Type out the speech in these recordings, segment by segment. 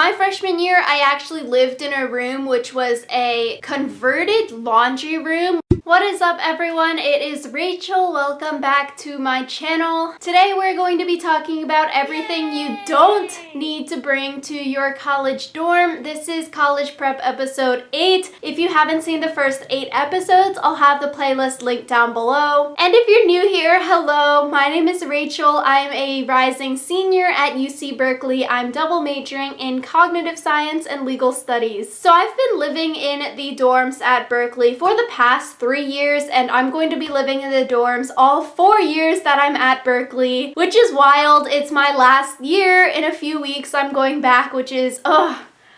My freshman year, I actually lived in a room which was a converted laundry room. What is up, everyone? It is Rachel. Welcome back to my channel. Today we're going to be talking about everything you don't need to bring to your college dorm. This is College Prep episode 8. If you haven't seen the first 8 episodes, I'll have the playlist linked down below. And if you're new here, hello, my name is Rachel. I'm a rising senior at UC Berkeley. I'm double majoring in cognitive science and legal studies. So I've been living in the dorms at Berkeley for the past 3 years, and I'm going to be living in the dorms all 4 years that I'm at Berkeley, which is wild. It's my last year. In a few weeks I'm going back, which is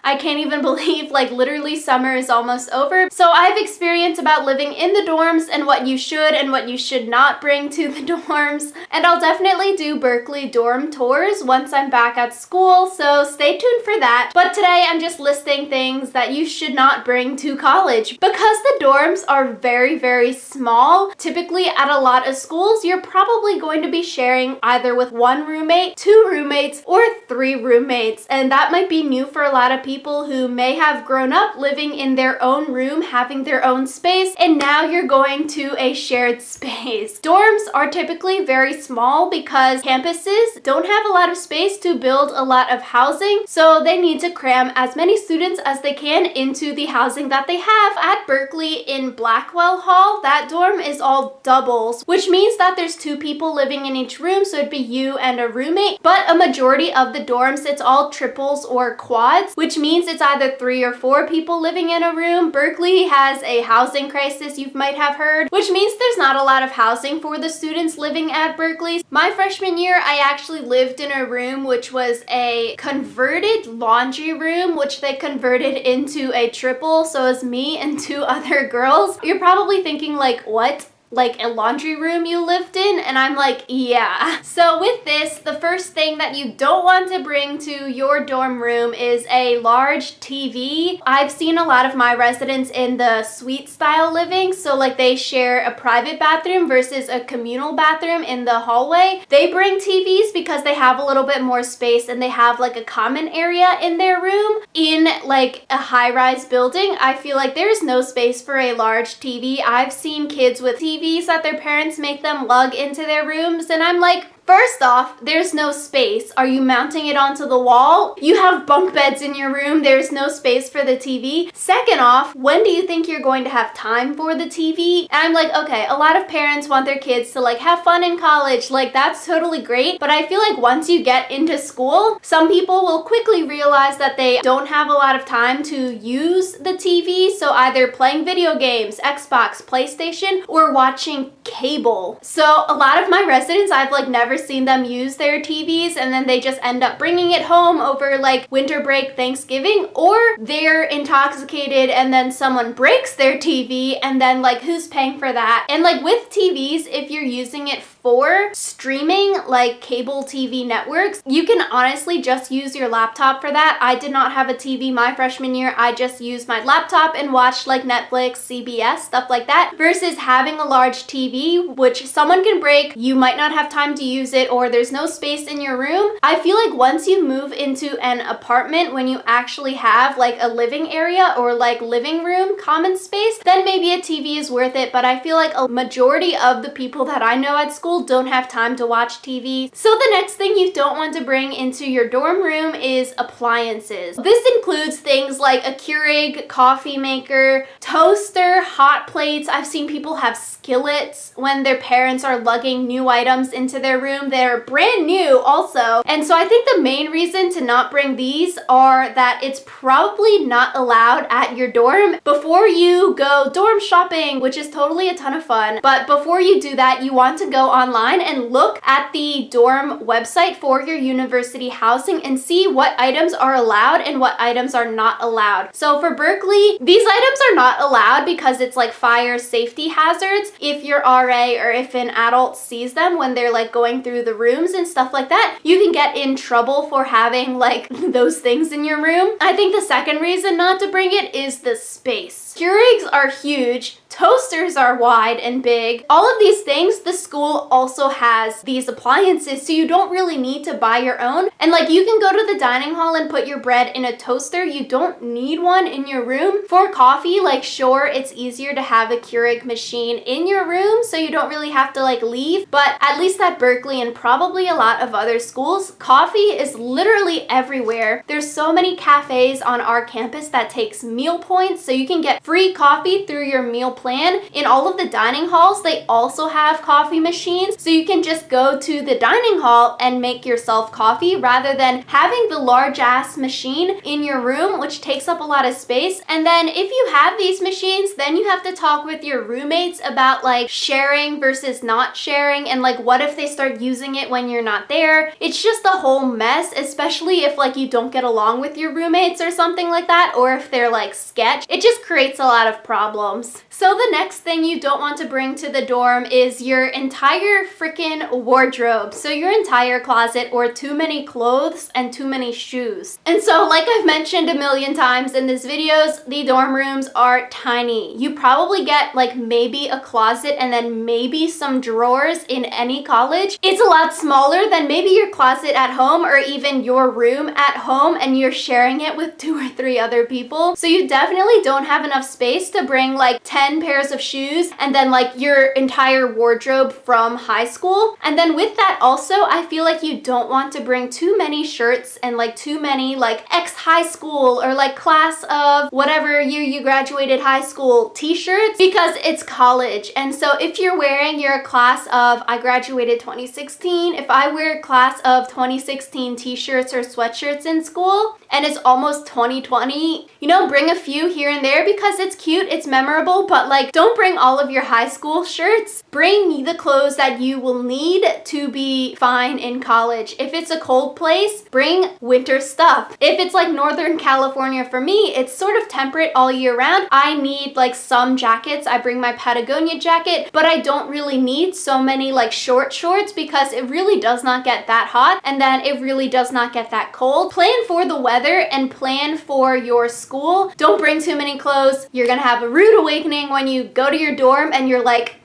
I can't even believe, like, literally summer is almost over. So I've experienced about living in the dorms and what you should and what you should not bring to the dorms. And I'll definitely do Berkeley dorm tours once I'm back at school, so stay tuned for that. But today I'm just listing things that you should not bring to college. Because the dorms are very, very small, typically at a lot of schools, you're probably going to be sharing either with 1 roommate, 2 roommates, or 3 roommates. And that might be new for a lot of people who may have grown up living in their own room, having their own space, and now you're going to a shared space. Dorms are typically very small because campuses don't have a lot of space to build a lot of housing, so they need to cram as many students as they can into the housing that they have. At Berkeley in Blackwell Hall, that dorm is all doubles, which means that there's 2 people living in each room, so it'd be you and a roommate. But a majority of the dorms, it's all triples or quads, which means it's either 3 or 4 people living in a room. Berkeley has a housing crisis, you might have heard, which means there's not a lot of housing for the students living at Berkeley. My freshman year, I actually lived in a room which was a converted laundry room, which they converted into a triple, so it was me and 2 other girls. You're probably thinking, like, what? Like a laundry room you lived in? And I'm like, yeah. So with this, the first thing that you don't want to bring to your dorm room is a large TV. I've seen a lot of my residents in the suite style living, so like they share a private bathroom versus a communal bathroom in the hallway. They bring TVs because they have a little bit more space and they have like a common area in their room. In like a high-rise building, I feel like there's no space for a large TV. I've seen kids with TVs that their parents make them lug into their rooms, and I'm like, first off, there's no space. Are you mounting it onto the wall? You have bunk beds in your room. There's no space for the TV. Second off, when do you think you're going to have time for the TV? And I'm like, okay, a lot of parents want their kids to like have fun in college. Like, that's totally great. But I feel like once you get into school, some people will quickly realize that they don't have a lot of time to use the TV. So either playing video games, Xbox, PlayStation, or watching cable. So a lot of my residents, I've like never seen them use their TVs, and then they just end up bringing it home over like winter break, Thanksgiving, or they're intoxicated and then someone breaks their TV, and then like who's paying for that? And like with TVs, if you're using it for streaming like cable TV networks, you can honestly just use your laptop for that. I did not have a TV my freshman year. I just used my laptop and watched like Netflix, CBS, stuff like that, versus having a large TV, which someone can break, you might not have time to use it, or there's no space in your room. I feel like once you move into an apartment, when you actually have like a living area or like living room common space, then maybe a TV is worth it. But I feel like a majority of the people that I know at school don't have time to watch TV. So the next thing you don't want to bring into your dorm room is appliances. This includes things like a Keurig coffee maker, toaster, hot plates. I've seen people have skillets when their parents are lugging new items into their room. They're brand new also. And so I think the main reason to not bring these are that it's probably not allowed at your dorm. Before you go dorm shopping, which is totally a ton of fun, but before you do that, you want to go online and look at the dorm website for your university housing and see what items are allowed and what items are not allowed. So for Berkeley, these items are not allowed because it's like fire safety hazards. If your RA or if an adult sees them when they're like going through the rooms and stuff like that, you can get in trouble for having like those things in your room. I think the second reason not to bring it is the space. Keurigs are huge. Toasters are wide and big. All of these things the school school also has these appliances, so you don't really need to buy your own. And like, you can go to the dining hall and put your bread in a toaster. You don't need one in your room. For coffee, like, sure, it's easier to have a Keurig machine in your room, so you don't really have to like leave. But at least at Berkeley and probably a lot of other schools, coffee is literally everywhere. There's so many cafes on our campus that takes meal points, so you can get free coffee through your meal plan. In all of the dining halls, they also have coffee machines, so you can just go to the dining hall and make yourself coffee rather than having the large ass machine in your room, which takes up a lot of space. And then if you have these machines, then you have to talk with your roommates about like sharing versus not sharing, and like, what if they start using it when you're not there? It's just a whole mess, especially if like you don't get along with your roommates or something like that, or if they're like sketch. It just creates a lot of problems. So the next thing you don't want to bring to the dorm is your entire freaking wardrobe. So your entire closet, or too many clothes and too many shoes. And so, like I've mentioned a million times in these videos, the dorm rooms are tiny. You probably get like maybe a closet and then maybe some drawers in any college. It's a lot smaller than maybe your closet at home or even your room at home, and you're sharing it with 2 or 3 other people. So you definitely don't have enough space to bring like 10 pairs of shoes and then like your entire wardrobe from high school. And then with that also, I feel like you don't want to bring too many shirts and like too many like ex-high school or like class of whatever year you graduated high school t-shirts, because it's college. And so if you're wearing your class of, I graduated 2016, if I wear class of 2016 t-shirts or sweatshirts in school and it's almost 2020, you know, bring a few here and there because it's cute, it's memorable, but like, don't bring all of your high school shirts. Bring the clothes that you will need to be fine in college. If it's a cold place, bring winter stuff. If it's like Northern California, for me, it's sort of temperate all year round. I need like some jackets. I bring my Patagonia jacket, but I don't really need so many like short shorts because it really does not get that hot, and then it really does not get that cold. Plan for the weather and plan for your school. Don't bring too many clothes. You're gonna have a rude awakening when you go to your dorm and you're like,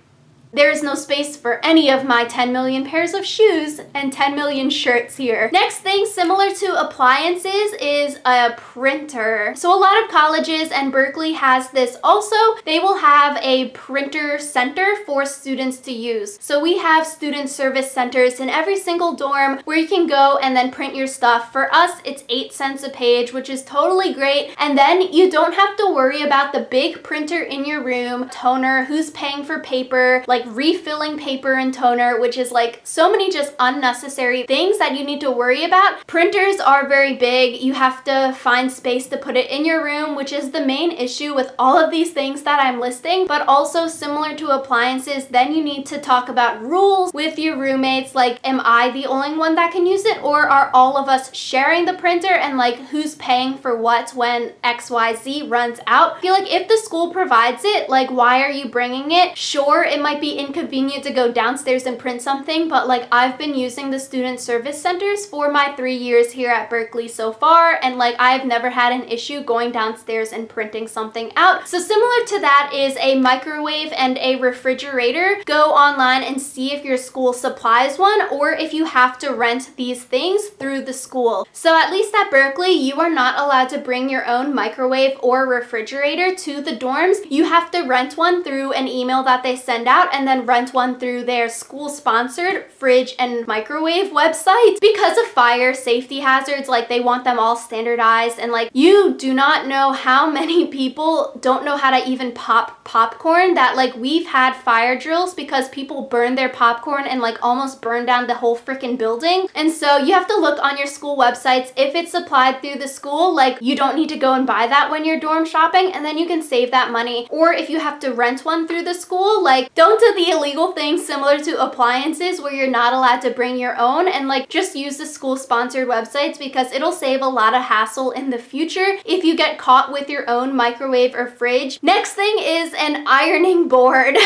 there is no space for any of my 10 million pairs of shoes and 10 million shirts here. Next thing, similar to appliances, is a printer. So a lot of colleges, and Berkeley has this also, they will have a printer center for students to use. So we have student service centers in every single dorm where you can go and then print your stuff. For us, it's 8 cents a page, which is totally great. And then you don't have to worry about the big printer in your room, toner, who's paying for paper, like refilling paper and toner, which is like so many just unnecessary things that you need to worry about. Printers are very big. You have to find space to put it in your room, which is the main issue with all of these things that I'm listing. But also similar to appliances, then you need to talk about rules with your roommates. Like, am I the only one that can use it, or are all of us sharing the printer, and like, who's paying for what when XYZ runs out? I feel like if the school provides it, like, why are you bringing it? Sure, it might be inconvenient to go downstairs and print something, but like, I've been using the student service centers for my 3 years here at Berkeley so far, and like, I've never had an issue going downstairs and printing something out. So similar to that is a microwave and a refrigerator. Go online and see if your school supplies one, or if you have to rent these things through the school. So at least at Berkeley, you are not allowed to bring your own microwave or refrigerator to the dorms. You have to rent one through an email that they send out, and then rent one through their school-sponsored fridge and microwave website. Because of fire safety hazards, like, they want them all standardized, and like, you do not know how many people don't know how to even pop popcorn. That like, we've had fire drills because people burn their popcorn and like almost burn down the whole freaking building. And so you have to look on your school websites. If it's supplied through the school, like, you don't need to go and buy that when you're dorm shopping, and then you can save that money. Or if you have to rent one through the school, like, don't do the illegal things similar to appliances where you're not allowed to bring your own, and like, just use the school sponsored websites, because it'll save a lot of hassle in the future if you get caught with your own microwave or fridge. Next thing is an ironing board.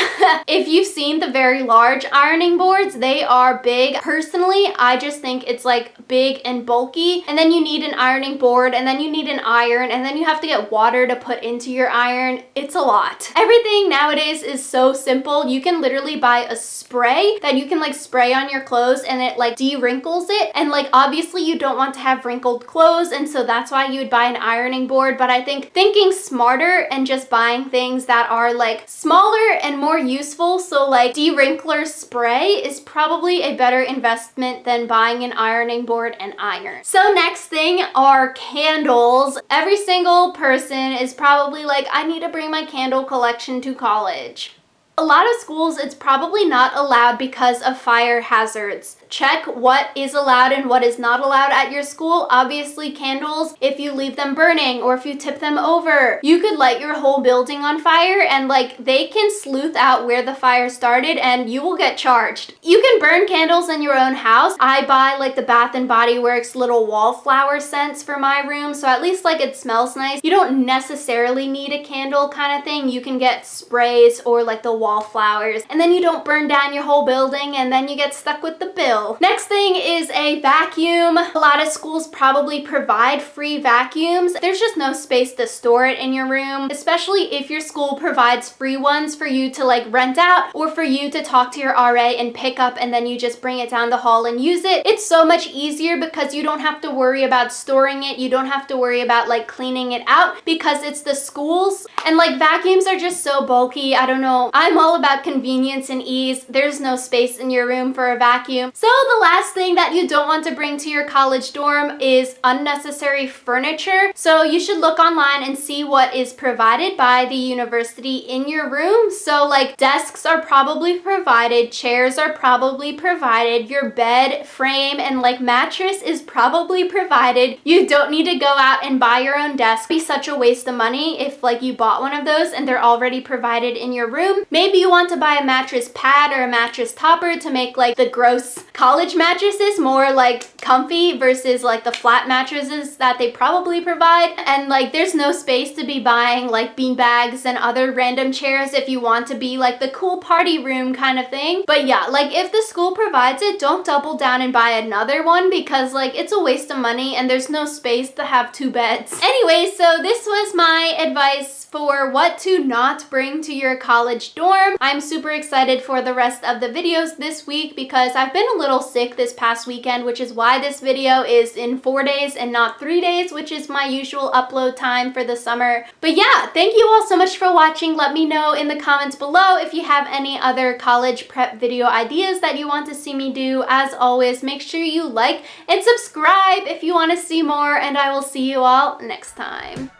If you've seen the very large ironing boards, they are big. Personally, I just think it's like big and bulky, and then you need an ironing board, and then you need an iron, and then you have to get water to put into your iron. It's a lot. Everything nowadays is so simple. You can literally buy a spray that you can like spray on your clothes and it like de-wrinkles it. And like obviously you don't want to have wrinkled clothes, and so that's why you would buy an ironing board. But I think thinking smarter and just buying things that are like smaller and more useful, so like de-wrinkler spray is probably a better investment than buying an ironing board and iron. So next thing are candles. Every single person is probably like, I need to bring my candle collection to college. A lot of schools, it's probably not allowed because of fire hazards. Check what is allowed and what is not allowed at your school. Obviously, candles, if you leave them burning or if you tip them over, you could light your whole building on fire, and like they can sleuth out where the fire started and you will get charged. You can burn candles in your own house. I buy like the Bath and Body Works little wallflower scents for my room, so at least like it smells nice. You don't necessarily need a candle kind of thing. You can get sprays or like the wallflowers, and then you don't burn down your whole building and then you get stuck with the bill. Next thing is a vacuum. A lot of schools probably provide free vacuums. There's just no space to store it in your room, especially if your school provides free ones for you to like rent out or for you to talk to your RA and pick up, and then you just bring it down the hall and use it. It's so much easier because you don't have to worry about storing it. You don't have to worry about like cleaning it out because it's the schools, and like vacuums are just so bulky. I don't know. I'm all about convenience and ease. There's no space in your room for a vacuum. So the last thing that you don't want to bring to your college dorm is unnecessary furniture. So you should look online and see what is provided by the university in your room. So like desks are probably provided, chairs are probably provided, your bed frame and like mattress is probably provided. You don't need to go out and buy your own desk. It'd be such a waste of money if like you bought one of those and they're already provided in your room. Maybe you want to buy a mattress pad or a mattress topper to make like the gross college mattresses more like comfy versus like the flat mattresses that they probably provide. And like there's no space to be buying like bean bags and other random chairs if you want to be like the cool party room kind of thing. But yeah, like if the school provides it, don't double down and buy another one because like it's a waste of money and there's no space to have two beds. Anyway, so this was my advice for what to not bring to your college dorm. I'm super excited for the rest of the videos this week because I've been a little sick this past weekend, which is why this video is in 4 days and not 3 days, which is my usual upload time for the summer. But yeah, thank you all so much for watching. Let me know in the comments below if you have any other college prep video ideas that you want to see me do. As always, make sure you like and subscribe if you want to see more, and I will see you all next time.